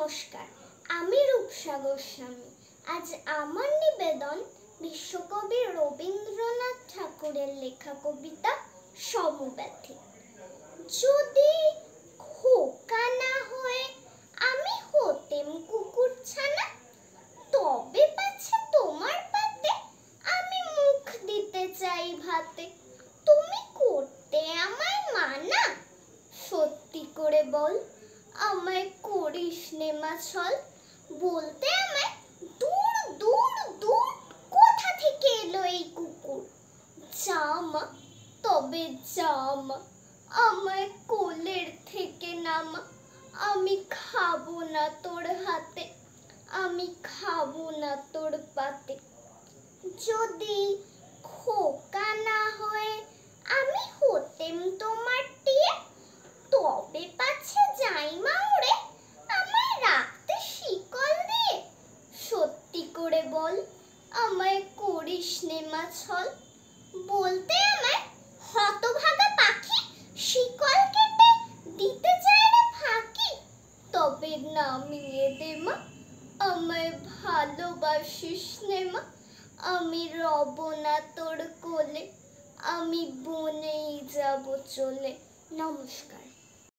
নমস্কার, আমি রূপসা গোস্বামী। আজ আমার নিবেদন বিশ্বকবি রবীন্দ্রনাথ ঠাকুরের লেখা কবিতা সমব্যথী। যদি খোকা না হয়ে আমি হতেম কুকুরছানা, তবে পাছে তোমার পাতে আমি মুখ দিতে চাই ভাতে। তুমি করতে আমায় মানা, সত্যি করে বল আমায় করিস নে মা ছল। বলতে আমায় দূর দূর দূর কোথা থেকে এলো এই কুকুর। যা মা, তবে যা মা, আমায় কোলের থেকে নামা। আমি খাবো না তোর হাতে, আমি খাবো না তোর পাতে। যদি খোকা না হয়ে আমি হতেম তোমার টিয়ে, তবে পাছে যাই মা উড়ে আমায় রাখতে শিকল দিয়ে। সত্যি করে বল আমায় করিস নে মা ছল। বলতে আমায় হতভাগা পাখি শিকল কেটে দিতে চায় রে ফাঁকি। তবে নামিয়ে দে মা, আমায় ভালোবাসিস নে মা। আমি রব না তোর কোলে, আমি বনেই যাব চলে। নমস্কার।